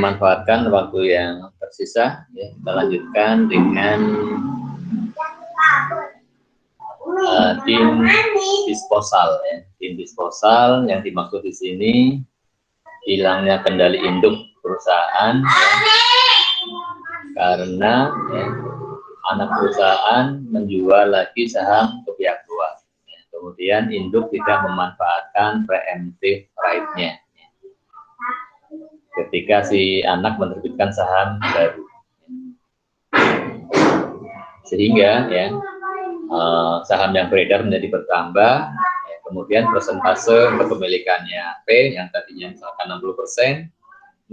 memanfaatkan waktu yang tersisa, ya, kita lanjutkan dengan tim disposal. Ya. Tim disposal yang dimaksud di sini hilangnya kendali induk perusahaan, ya, karena ya, anak perusahaan menjual lagi saham ke pihak luar. Ya. Kemudian induk tidak memanfaatkan preemptive right-nya. Ketika si anak menerbitkan saham baru, sehingga ya saham yang beredar menjadi bertambah, ya, kemudian persentase kepemilikannya P yang tadinya misalkan 60%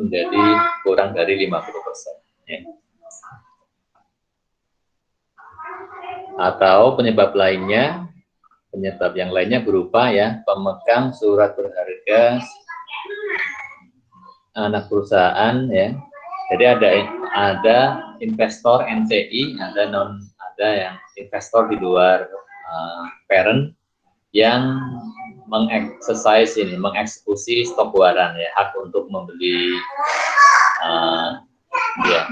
menjadi kurang dari 50%, ya. Atau penyebab yang lainnya berupa ya pemegang surat berharga anak perusahaan, ya. Jadi ada investor NCI, ada yang investor di luar parent yang mengeksekusi stok waran, ya, hak untuk membeli ya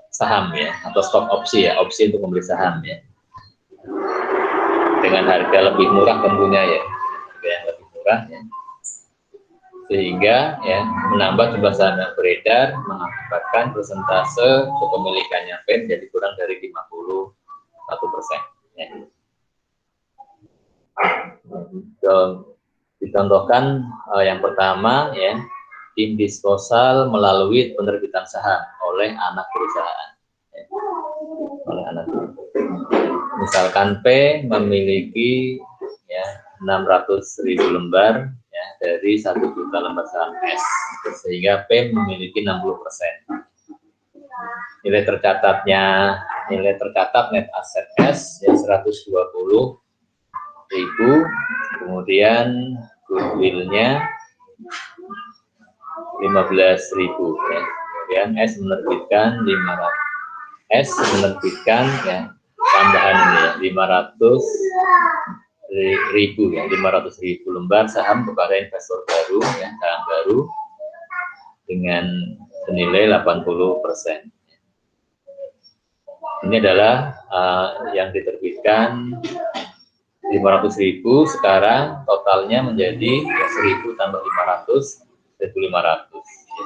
saham, ya, atau stok opsi, ya, opsi untuk membeli saham, ya, dengan harga lebih murah tentunya, ya, harga yang lebih murah, ya. Sehingga ya menambah jumlah saham yang beredar mengakibatkan persentase kepemilikannya P menjadi kurang dari 51%. Ya. Dicontohkan yang pertama, ya, tim disposal melalui penerbitan saham oleh anak perusahaan. Ya. Oleh anak perusahaan. Misalkan P memiliki ya 600.000 lembar, ya, dari 1 juta lembar saham S, sehingga P memiliki 60%. Nilai tercatat net aset S ya 120.000, kemudian goodwill-nya 15.000, ya. Kemudian S menerbitkan ya tambahan ini ya 500.000 lembar saham kepada investor baru, ya, saham baru dengan senilai 80%. Ini adalah yang diterbitkan 500.000, sekarang totalnya menjadi 1.000 tambah 500, 1.500, ya,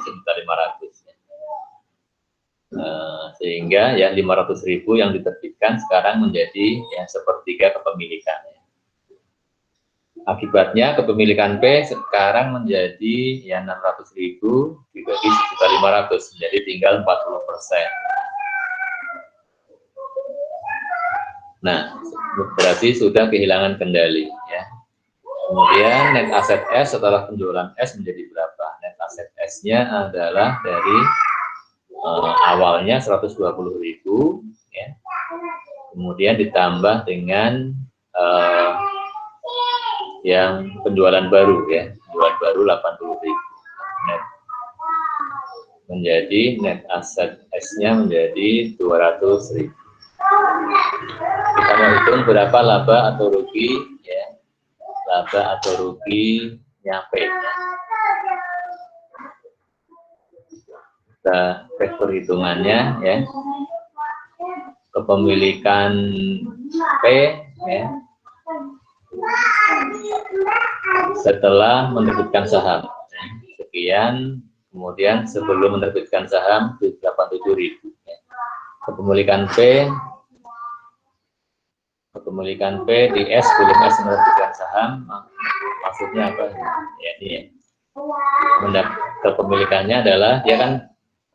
1.500. Sehingga ya 500.000 yang diterbitkan sekarang menjadi ya sepertiga kepemilikannya. Akibatnya kepemilikan P sekarang menjadi ya 600.000 dibagi 1.500 menjadi tinggal 40%. Nah, berarti sudah kehilangan kendali, ya. Kemudian net aset S setelah penjualan S menjadi berapa? Net aset S-nya adalah dari awalnya 120.000, ya. Kemudian ditambah dengan yang penjualan baru, ya, penjualan baru 80.000, net. Menjadi net aset S-nya menjadi 200.000. Kita mau hitung berapa laba atau rugi, ya, laba atau rugi nyampe, ya. Kita cek perhitungannya, ya. Kepemilikan P, ya, setelah menerbitkan saham, ya, sekian, kemudian sebelum menerbitkan saham 87.000, ya. Kepemilikan P di S belum S menerbitkan saham, maksudnya apa? Ya, ini ya. Kepemilikannya adalah dia kan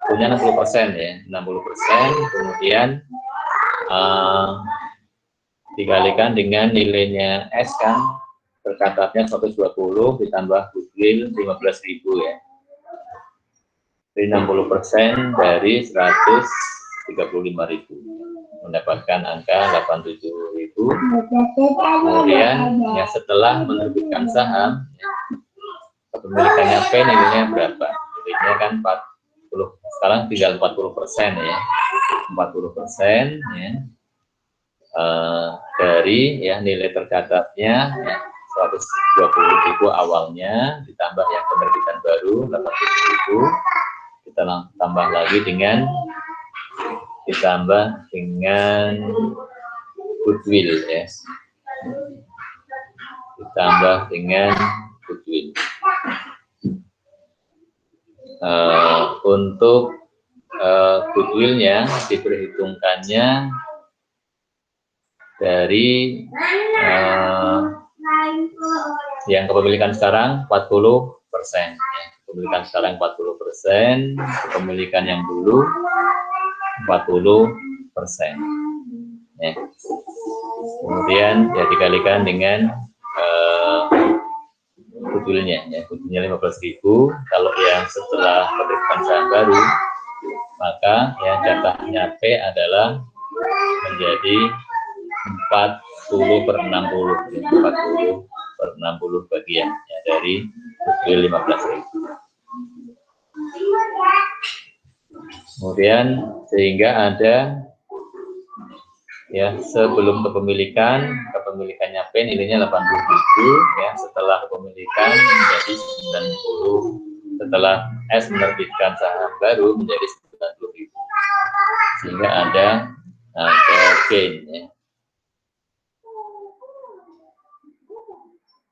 punya 60%, ya, 60%, kemudian dikalikan dengan nilainya S kan tercatatnya 120 ditambah goodwill 15.000, ya. Jadi 60% dari 135.000 mendapatkan angka 87.000. Kemudian ya setelah menerbitkan saham, ya, kepemilikannya P nilainya berapa? Nilainya kan 40, sekarang tinggal 40%, ya. 40%, ya. Dari ya nilai tercatatnya ya, 120.000 awalnya ditambah yang penerbitan baru 80.000 kita tambah lagi dengan ditambah dengan goodwill ya, ditambah dengan goodwill. Untuk goodwillnya diperhitungkannya dari yang kepemilikan sekarang 40%. Ya. Kepemilikan sekarang 40%, kepemilikan yang dulu 40%. Ya. Kemudian ya dikalikan dengan goodwillnya, ya goodwillnya 15.000. Kalau yang setelah penerbitan saham baru, maka ya jatahnya P adalah menjadi 40/60, ya, 40/60 bagian ya, dari goodwill 15.000. Kemudian sehingga ada ya sebelum kepemilikannya P nilainya 80.000 ya, setelah kepemilikan menjadi 90, setelah S menerbitkan saham baru menjadi 90.000, sehingga ada gain ya.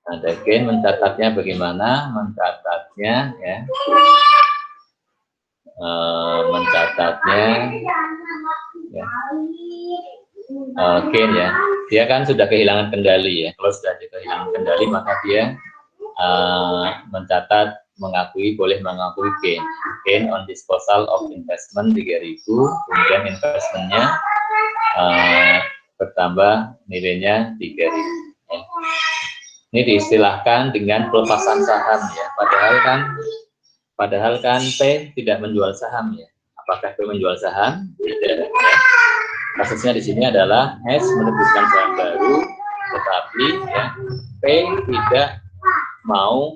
Ada gain, mencatatnya bagaimana? Mencatatnya ya, ya. Gain ya, dia kan sudah kehilangan kendali ya. Kalau sudah kehilangan kendali maka dia mencatat boleh mengakui gain on disposal of investment 3.000, kemudian investmentnya bertambah nilainya 3.000 ya. Ini diistilahkan dengan pelepasan saham ya, padahal kan P tidak menjual saham ya. Apakah P menjual saham? Tidak ya. Kasusnya di sini adalah S menerbitkan saham baru, tetapi ya, P tidak mau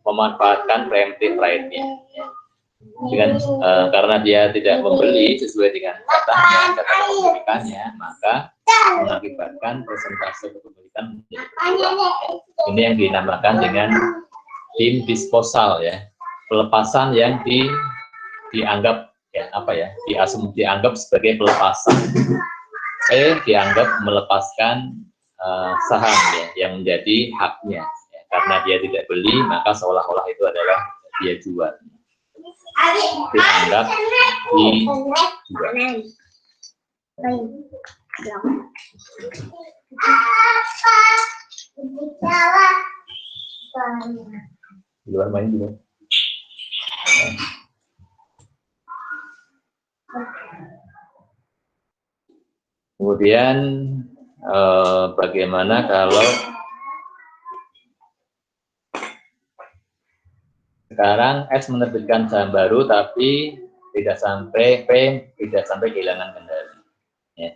memanfaatkan preemptive right-nya. Dengan karena dia tidak membeli sesuai dengan jatah kepemilikannya, maka mengakibatkan persentase kepemilikan menjadi berkurang. Ini yang dinamakan dengan dim disposal ya, pelepasan yang dianggap ya dianggap sebagai pelepasan. Dianggap melepaskan saham ya, yang menjadi haknya ya. Karena dia tidak beli, maka seolah-olah itu adalah dia jual. Dianggap dijual. Luar main juga. Kemudian bagaimana kalau sekarang S menerbitkan saham baru tapi tidak sampai kehilangan kendali. Ya.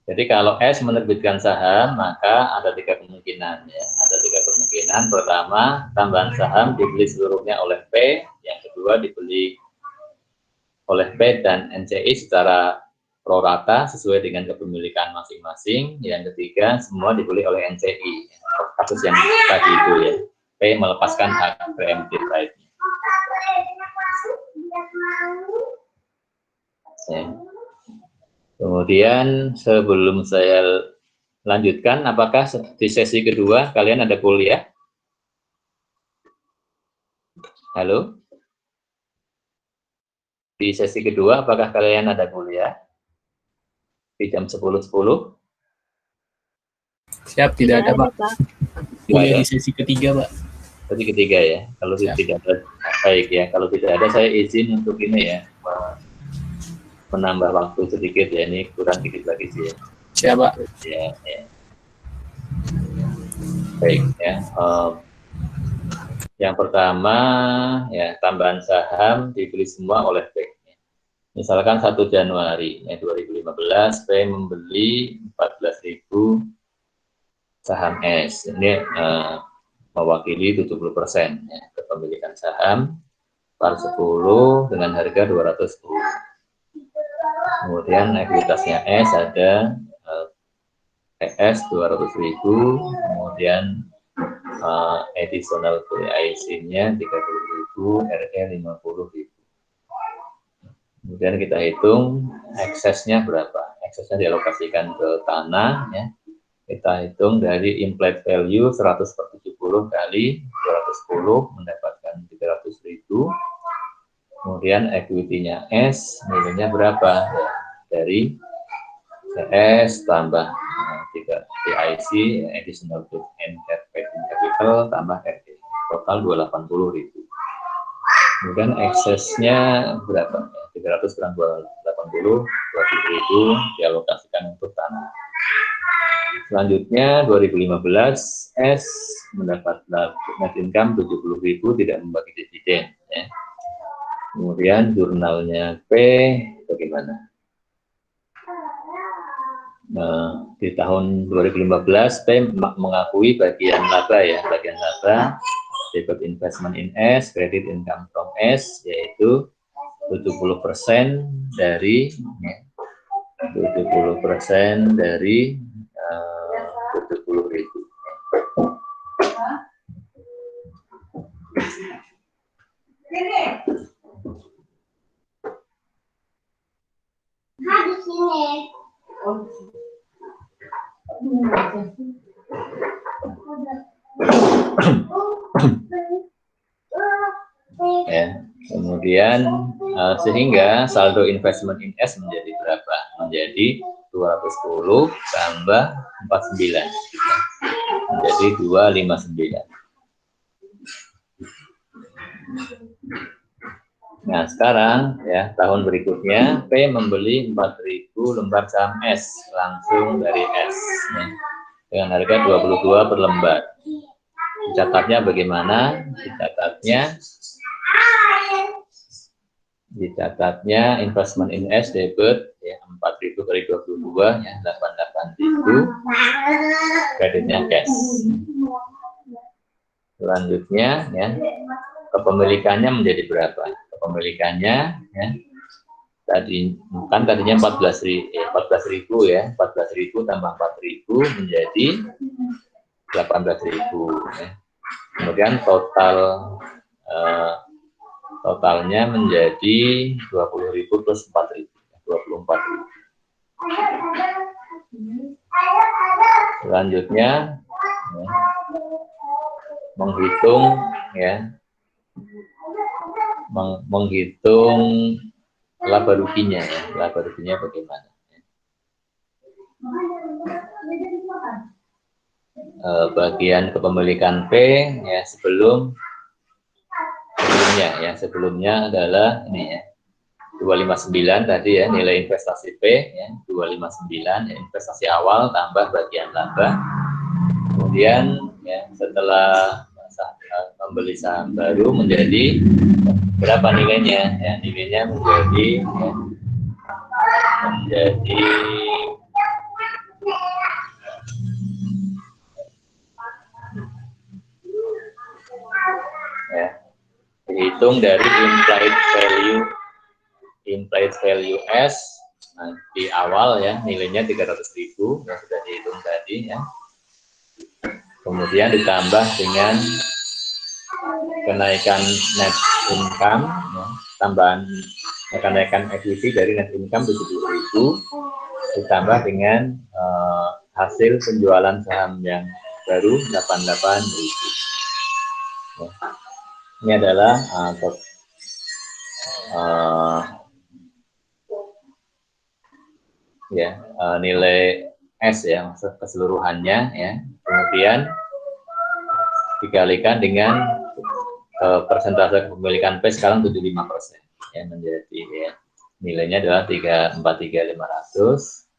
Jadi kalau S menerbitkan saham maka ada 3 kemungkinan ya. Ada 3 kemungkinan. Pertama, tambahan saham dibeli seluruhnya oleh P. Yang kedua, dibeli oleh P dan NCI secara pro rata sesuai dengan kepemilikan masing-masing. Yang ketiga, semua dibeli oleh NCI. Kasus yang tadi itu ya. P melepaskan hak preemptive right. Ya. Kemudian sebelum saya lanjutkan, apakah di sesi kedua kalian ada kuliah? Halo? Di sesi kedua apakah kalian ada kuliah? Di jam 10.10? Siap, tidak ada Pak. Kuliah di sesi ketiga Pak. Sesi ketiga ya. Kalau tidak ada, baik ya. Kalau tidak ada saya izin untuk ini ya, menambah waktu sedikit ya. Ini kurang dikit lagi sih ya. Siap Pak. Ya. Baik ya. Yang pertama ya, tambahan saham dibeli semua oleh P. Misalkan 1 Januari ya, 2015 P membeli 14.000 saham S. Ini mewakili 70% ya, kepemilikan saham per 10 dengan harga 210. Kemudian ekuitasnya S ada ES 200.000, kemudian additional PIC-nya 30.000, RE 50.000. Kemudian kita hitung eksesnya berapa. Eksesnya dialokasikan ke tanah, ya. Kita hitung dari implied value 100/70 kali 210 mendapatkan 300.000. Kemudian equity-nya S, nilainya berapa? Ya, dari CS tambah 3 PIC, additional and capital tambah RE, total 280.000. Kemudian eksesnya berapa? 300 kurang 280, 20.000 dialokasikan untuk tanah. Selanjutnya 2015 S mendapat net income 70.000, tidak membagi dividen, ya. Kemudian jurnalnya P bagaimana? Nah, di tahun 2015 P mengakui bagian laba, ya, bagian laba debit investment in S, credit income from S, yaitu 70% dari 70% dari 70.000. Ya, kemudian sehingga saldo investment in S menjadi berapa? Menjadi 210 tambah 49, menjadi 259. Nah, sekarang ya, tahun berikutnya P membeli 4.000 lembar saham S langsung dari S, ya, dengan harga 22 per lembar. Dicatatnya bagaimana? Dicatatnya investment in S debit, ya, 4.000 kali 22, ya, 88.000, kreditnya cash. Selanjutnya, ya, kepemilikannya menjadi berapa? Kepemilikannya, ya, tadinya 14.000, ya, 14.000 tambah 4.000 menjadi 18.000, ya. Kemudian totalnya menjadi 20.000 plus 4.000, 24.000. Selanjutnya, ya, menghitung laba ruginya, ya. Laba ruginya bagaimana? Bagian kepemilikan P, ya, sebelumnya adalah ini, ya, 259 tadi, ya, nilai investasi P, ya, 259, ya, investasi awal tambah bagian laba. Kemudian, ya, setelah membeli saham baru menjadi berapa nilainya? Ya, nilainya menjadi ya, dihitung dari implied value S. Nah, di awal, ya, nilainya 300.000 yang sudah dihitung tadi, ya. Kemudian ditambah dengan kenaikan net income, ya, tambahan kenaikan equity dari net income 70.000 ditambah dengan hasil penjualan saham yang baru 88.000. Ya. Ini adalah nilai S, ya, keseluruhannya, ya. Kemudian dikalikan dengan persentase kepemilikan P sekarang 75%, ya, menjadi, ya, nilainya adalah 343.500.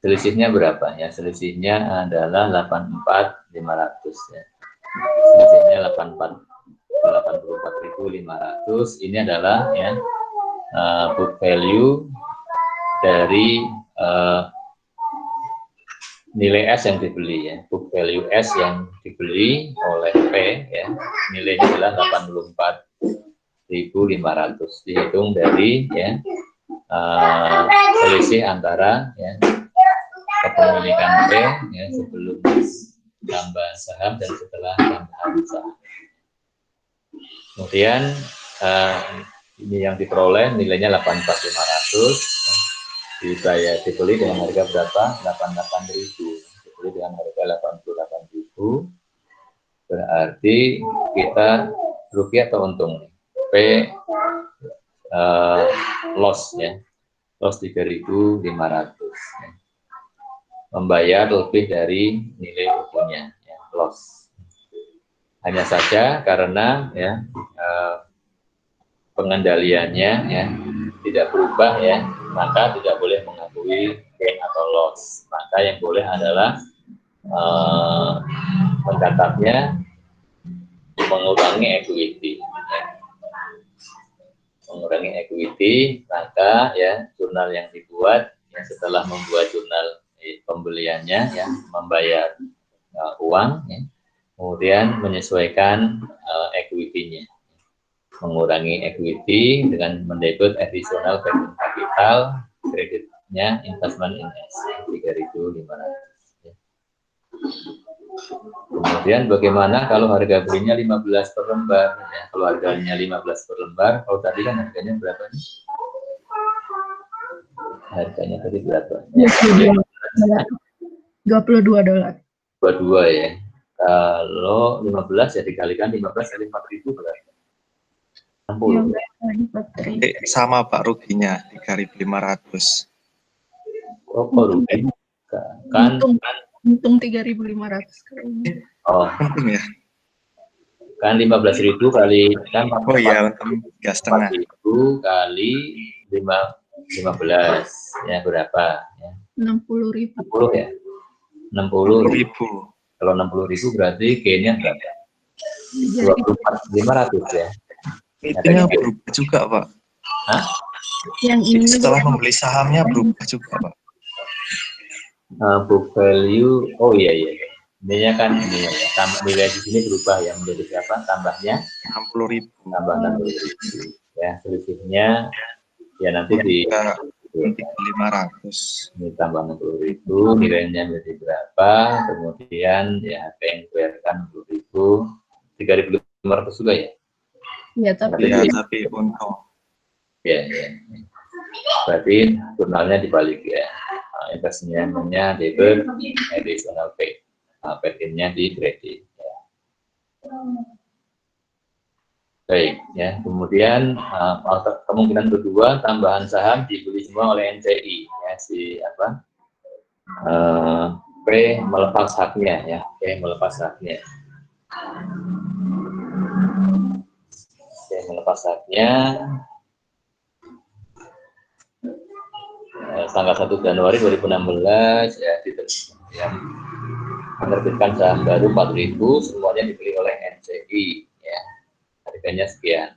Selisihnya berapa? Ya, selisihnya adalah 84.500, ya. Selisihnya 84.500. Ini adalah, ya, book value dari nilai S yang dibeli, ya. Book value S yang dibeli oleh P, ya, nilainya adalah 84.500 dihitung dari, ya, selisih antara ya kepemilikan P ya sebelum tambahan saham dan setelah tambahan saham. Kemudian ini yang diperoleh nilainya 84.500 ya. Dibeli dengan harga berapa? 88.000. Dibeli dengan harga 88.000. Berarti kita rugi atau untung nih? P loss ya. Loss 3.500 ya. Membayar lebih dari nilai bukunya ya, loss. Hanya saja karena ya pengendaliannya ya tidak berubah ya, maka tidak boleh mengakui gain atau loss. Maka yang boleh adalah mencatatnya mengurangi equity. Mengurangi equity, maka ya jurnal yang dibuat ya, setelah membuat jurnal pembeliannya ya membayar uang ya, kemudian menyesuaikan equity-nya. Mengurangi equity dengan mendebut additional working capital, kreditnya investment in S 3.500 ya. Kemudian bagaimana kalau harga belinya 15 per lembar ya. Kalau harganya 15 per lembar, kalau tadi kan harganya berapa nih? Harganya tadi berapa? Ya, $22. 22 ya. Kalau 15 ya dikalikan 15 kali 4.000 berarti 60. Sama Pak, ruginya 3.500. Oh, rugi. Kan untung 3.500 oh, Untung ya. kan 15.000 kali kan Oh iya, untung 3,5. 4.000 kali 15 ya berapa ya? 60.000. 60 ya. 60.000. 60.000. Kalau 60.000 berarti gainnya berapa? 24.500 ya. Itunya berubah juga Pak. Hah? Yang ini Setelah membeli sahamnya berubah juga Pak. Book value, oh iya. Ininya kan ini ya, nilai di sini berubah ya menjadi berapa? Tambahnya 60.000. tambah 60.000 ya, selisihnya ya nanti di 3.500. ini tambah 60.000, nilainya menjadi berapa? Kemudian ya apa yang dikeluarkan 60.000, 3.500 juga ya. ya tapi Ya, tapi untung. Ya. Berarti jurnalnya dibalik ya. Investmentnya debit, additional pay. Pay-nya di kredit. Ya. Baik, ya. Kemudian kemungkinan kedua tambahan saham dibeli semua oleh NCI, ya si apa? P melepas haknya, ya. P melepas haknya. P melepas haknya. Tanggal 1 Januari 2016 ya, menerbitkan saham baru 4.000, semuanya dibeli oleh NCI ya, harganya sekian,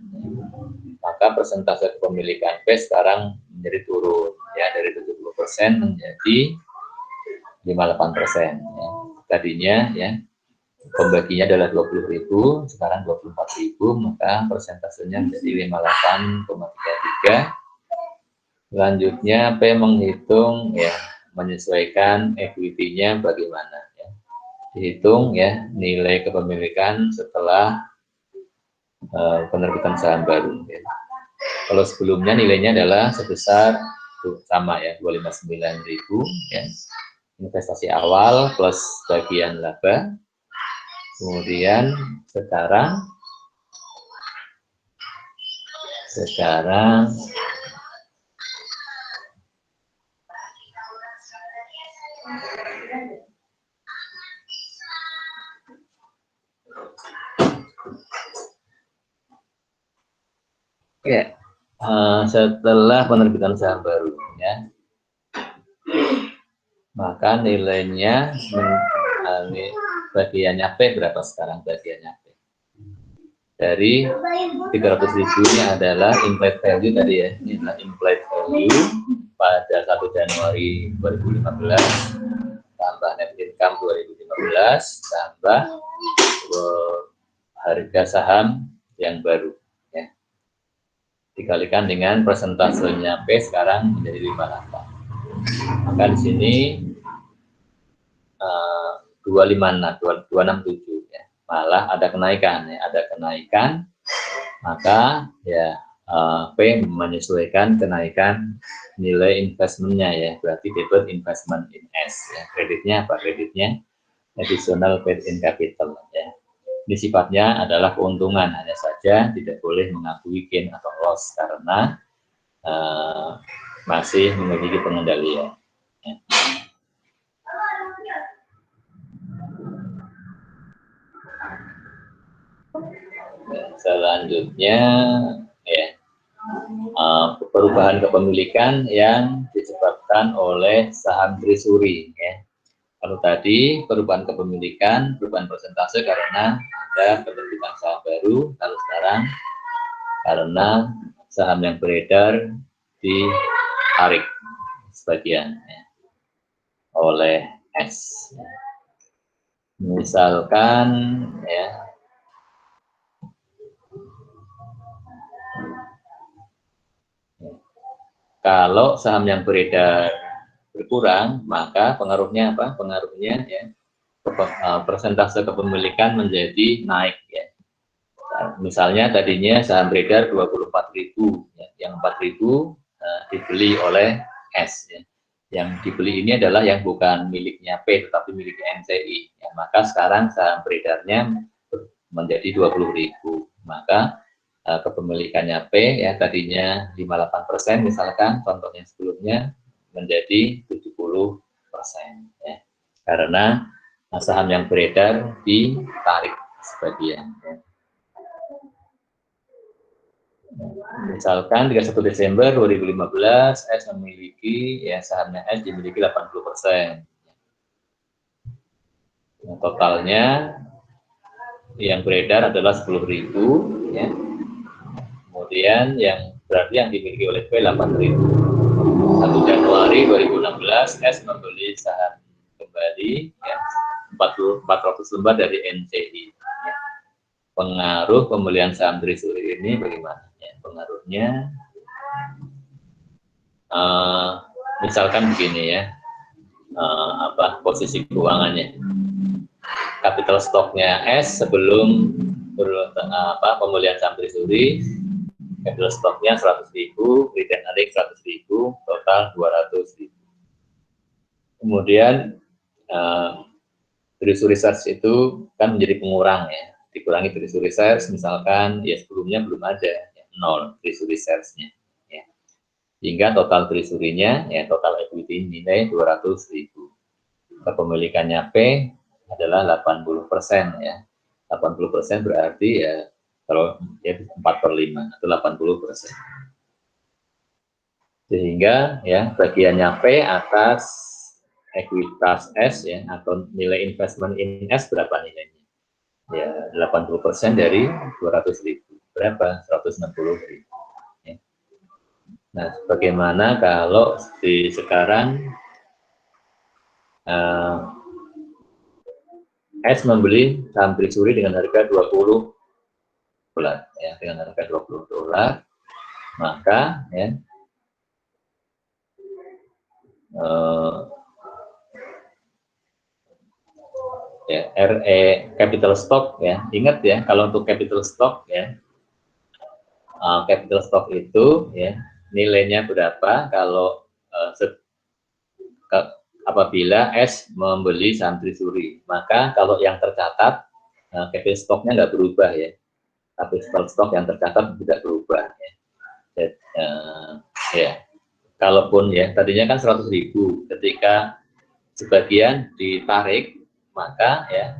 maka persentase kepemilikan P sekarang menjadi turun ya dari 70% menjadi 58% ya. Tadinya ya pembaginya adalah 20.000, sekarang 24.000, maka persentasenya menjadi 58,33. Selanjutnya P menghitung ya, menyesuaikan equity-nya bagaimana ya. Dihitung ya nilai kepemilikan setelah penerbitan saham baru ya. Kalau sebelumnya nilainya adalah sebesar sama ya 259.000 ya. Investasi awal plus bagian laba. Kemudian sekarang ya, setelah penerbitan saham baru ya, maka nilainya bagiannya P berapa sekarang bagiannya P? Dari 300.000 ini adalah implied value tadi ya, ini adalah implied value pada 1 Januari 2015 tambah net income 2015 tambah harga saham yang baru ya. dikalikan dengan persentasenya P sekarang menjadi 58. Maka di sini 267 ya. Malah ada kenaikan ya, ada kenaikan, maka ya P menyesuaikan kenaikan nilai investmentnya ya, berarti debit investment in S ya. Kreditnya apa? Kreditnya additional paid in capital ya. Ini sifatnya adalah keuntungan, hanya saja tidak boleh mengakui gain atau loss karena masih memiliki pengendalian ya. Selanjutnya ya, perubahan kepemilikan yang disebabkan oleh saham treasury ya. Kalau tadi perubahan kepemilikan, perubahan persentase karena ada penerbitan saham baru, kalau sekarang karena saham yang beredar ditarik sebagian ya, oleh S. Misalkan ya, kalau saham yang beredar berkurang, maka pengaruhnya apa? Pengaruhnya ya, persentase kepemilikan menjadi naik ya. Misalnya tadinya saham beredar 24.000 ya, yang 4.000 dibeli oleh S ya. Yang dibeli ini adalah yang bukan miliknya P tetapi miliknya NCI ya. Maka sekarang saham beredarnya menjadi 20.000, maka kepemilikannya P ya tadinya 58% misalkan, contohnya sebelumnya menjadi 70% ya, karena saham yang beredar ditarik sebagian ya. Misalkan 31 Desember 2015 S memiliki ya, sahamnya S dimiliki 80%. Nah, totalnya yang beredar adalah 10.000 ya. Kemudian yang berarti yang dimiliki oleh P 8.000. 1 Januari 2016 S membeli saham kembali ya, 400 lembar dari NCI ya. Pengaruh pembelian saham treasury ini bagaimana ya? Pengaruhnya misalkan begini ya, posisi keuangannya, capital stocknya S sebelum pembelian saham treasury, capital stocknya 100.000, return earning 100.000, total 200.000. Kemudian treasury reserve itu kan menjadi pengurang ya, dikurangi treasury reserve misalkan ya sebelumnya belum ada ya, 0 treasury reserve-nya ya. Hingga total treasury-nya ya, total equity nilai 200.000. Kepemilikannya P adalah 80% ya. 80% berarti ya kalau ya 4/5 atau 80%. Sehingga ya bagiannya P atas ekuitas S ya, atau nilai investment in S berapa nilainya? Ya 80% dari 200.000 berapa? 160.000 ya. Nah, bagaimana kalau di sekarang S membeli saham treasury dengan harga $20 ya, dengan harga $20, maka ya ya RE capital stock ya, ingat ya kalau untuk capital stock ya, capital stock itu ya nilainya berapa kalau apabila S membeli saham treasury, maka kalau yang tercatat capital stocknya nggak berubah ya, capital stock yang tercatat tidak berubah ya. Ya, kalaupun ya tadinya kan 100.000, ketika sebagian ditarik maka ya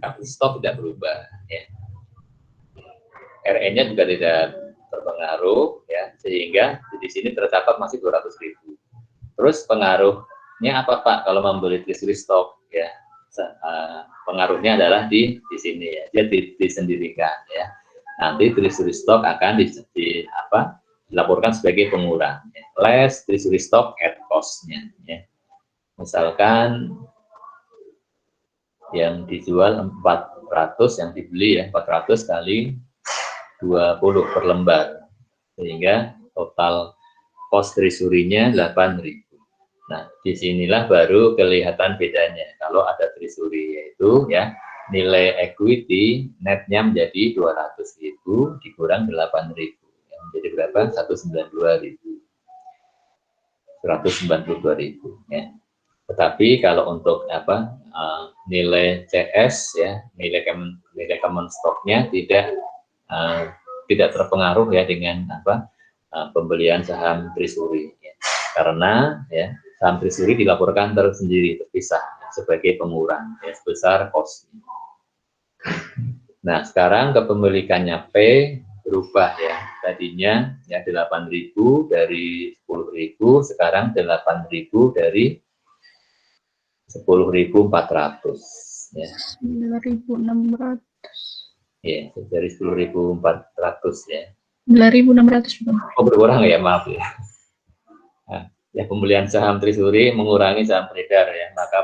capital stock tidak berubah ya. RE-nya juga tidak terpengaruh ya, sehingga di sini tercatat masih 200.000. Terus pengaruhnya apa Pak kalau membeli treasury stock ya? Pengaruhnya adalah di sini ya, dia disendirikan ya. Nanti treasury stock akan dilaporkan sebagai pengurang ya. Less treasury stock at cost-nya ya. Misalkan yang dijual 400, yang dibeli ya 400 kali 20 per lembar sehingga total cost treasury-nya 8.000. Nah, disinilah baru kelihatan bedanya. Kalau ada treasury, yaitu ya nilai equity netnya menjadi 200.000 dikurang 8.000. Yang menjadi berapa? 192.000. Ya. Tetapi kalau untuk nilai CS ya, nilai common stock-nya tidak terpengaruh ya dengan pembelian saham treasury ya. Karena ya saham treasury dilaporkan tersendiri terpisah ya, sebagai pengurang ya, sebesar cost. Nah, sekarang kepemilikannya P berubah ya. Tadinya ya 8.000 dari 10.000, sekarang 8.000 dari 10.400 ya. 9.600. Ya, dari 10.400 ya. 9.600 Bang. Oh, berkurang ya, maaf ya. Nah, ya pembelian saham treasury mengurangi saham beredar ya, maka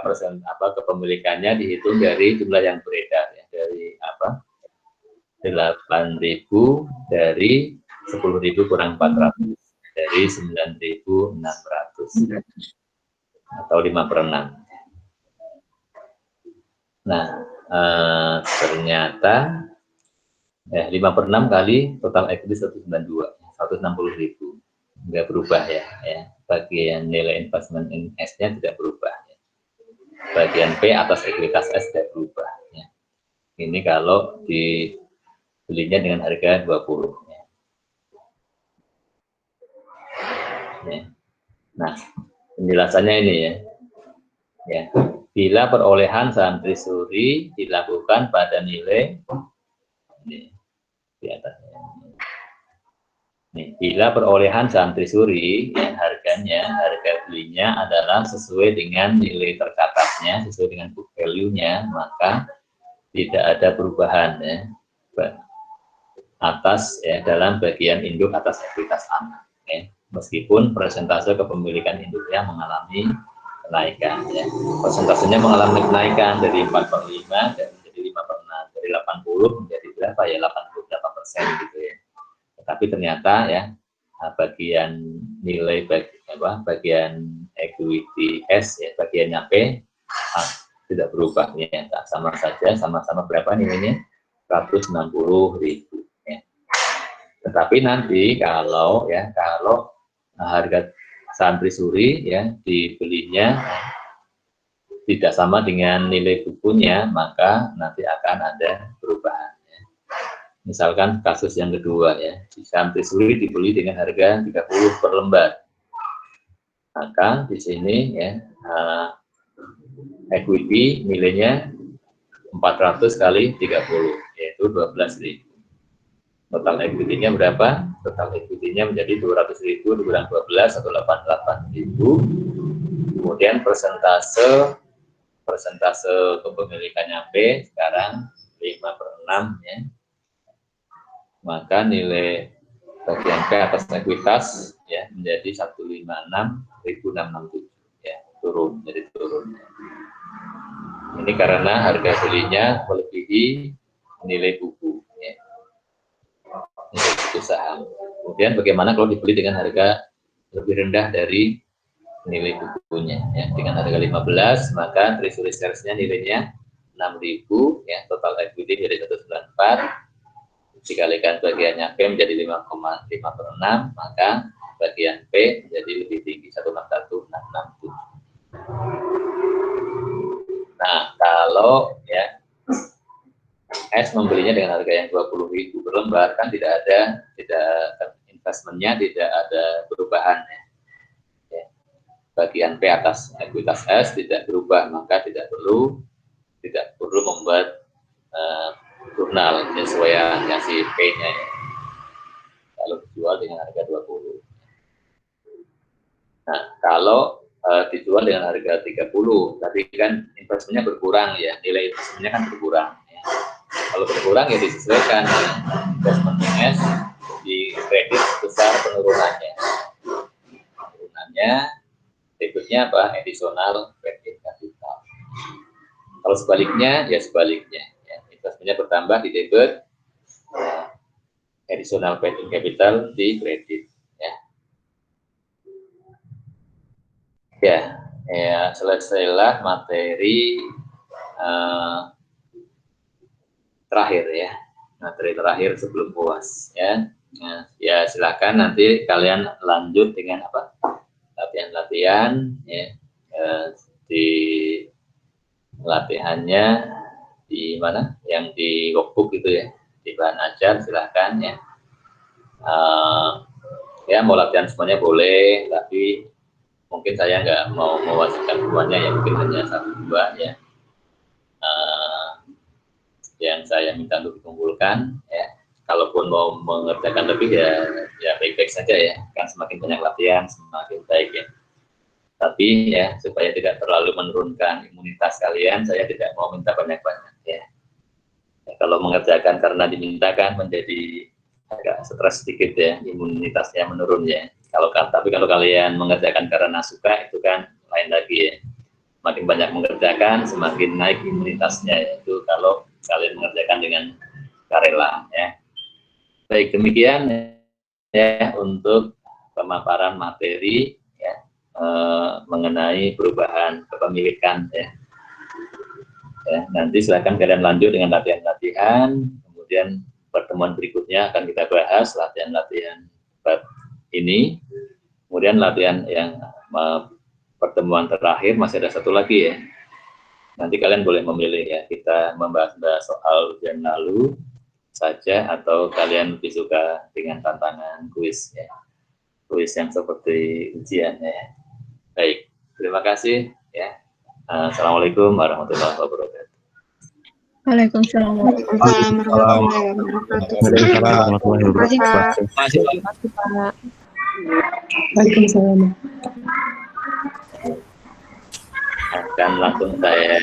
kepemilikannya dihitung dari jumlah yang beredar ya, dari 8.000 dari 10.000 kurang 400 dari 9.600 atau 5/6. Nah, ternyata 5/6 kali total equity 160.000, nggak berubah ya. Bagian nilai investment in S-nya tidak berubah ya. Bagian P atas ekuitas S tidak berubah ya. Ini kalau dibelinya dengan harga 20 ya. Nah, penjelasannya ini ya. Bila perolehan saham treasury dilakukan pada nilai ini di atasnya. Bila perolehan saham treasury yang harga belinya adalah sesuai dengan nilai tercatatnya, sesuai dengan book value-nya, maka tidak ada perubahan ya atas ya dalam bagian induk atas ekuitas anak ya. Meskipun persentase kepemilikan induknya mengalami kenaikan ya. Persentasenya mengalami kenaikan dari 4/5 dan menjadi 5/6, dari 80 menjadi berapa ya, 88% gitu ya. Tapi ternyata ya bagian nilai bagian equity S ya, bagiannya P tidak berubah ya, sama saja, sama-sama berapa nilainya, 160.000 ya. Tetapi nanti kalau harga saham treasury ya dibelinya tidak sama dengan nilai bukunya, maka nanti akan ada perubahan. Misalkan kasus yang kedua ya, saham treasury dibeli dengan harga 30 per lembar. Maka di sini ya equity nilainya 400 kali 30 yaitu 12.000. Total equity-nya berapa? Total equity-nya menjadi 200.000 dikurang 12 atau 88.000. Kemudian persentase kepemilikannya P sekarang 5/6 ya. Maka nilai bagian P atas ekuitas ya menjadi 156.667 ya, turun. Ini karena harga belinya melebihi nilai buku ya. Nilai buku saham. Kemudian bagaimana kalau dibeli dengan harga lebih rendah dari nilai bukunya ya, dengan harga 15, maka treasury shares-nya nilainya 6.000 ya, total equity jadi 194. Dikalikan bagiannya P menjadi 5,5/6, maka bagian P menjadi lebih tinggi 161.667. Nah, kalau ya S membelinya dengan harga yang 20.000 per lembar, kan tidak investmentnya tidak ada perubahan ya. Bagian P atas ekuitas S tidak berubah, maka tidak perlu membuat jurnal penyesuaian yang si P-nya ya. Kalau dijual dengan harga 20. Nah, kalau dijual dengan harga 30, tapi kan investmentnya berkurang ya, nilai investmentnya kan berkurang ya. Kalau berkurang ya disesuaikan ya. Investment S di kredit besar penurunannya. Berikutnya apa? Additional credit capital. Kalau sebaliknya ya sebaliknya. Investmentnya bertambah di debit, additional paid in capital di kredit, ya. Ya, selesailah materi terakhir ya, materi terakhir sebelum puas ya. Nah, ya silakan nanti kalian lanjut dengan apa, latihan-latihan ya, di latihannya di mana, yang di workbook itu ya, di bahan ajar silahkan ya. Ya mau latihan semuanya boleh, tapi mungkin saya nggak mau mewajibkan semuanya ya, mungkin hanya 1-2 ya yang saya minta untuk dikumpulkan ya. Kalaupun mau mengerjakan lebih ya baik-baik saja ya, kan semakin banyak latihan semakin baik ya. Tapi ya supaya tidak terlalu menurunkan imunitas kalian, saya tidak mau minta banyak-banyak ya. Kalau mengerjakan karena dimintakan menjadi agak stres sedikit ya, imunitasnya menurun ya. Tapi kalau kalian mengerjakan karena suka itu kan lain lagi ya. Makin banyak mengerjakan semakin naik imunitasnya, itu kalau kalian mengerjakan dengan sukarela ya. Baik, demikian ya untuk pemaparan materi ya mengenai perubahan kepemilikan ya. Ya, nanti silakan kalian lanjut dengan latihan-latihan, kemudian pertemuan berikutnya akan kita bahas latihan-latihan bab ini, kemudian latihan yang pertemuan terakhir masih ada satu lagi ya. Nanti kalian boleh memilih ya, kita membahas soal ujian lalu saja atau kalian lebih suka dengan tantangan kuis ya, kuis yang seperti ujian ya. Baik, terima kasih ya. Assalamualaikum warahmatullahi wabarakatuh. Waalaikumsalam warahmatullahi wabarakatuh. Terima kasih, Pak. Waalaikumsalam. Akan langsung saya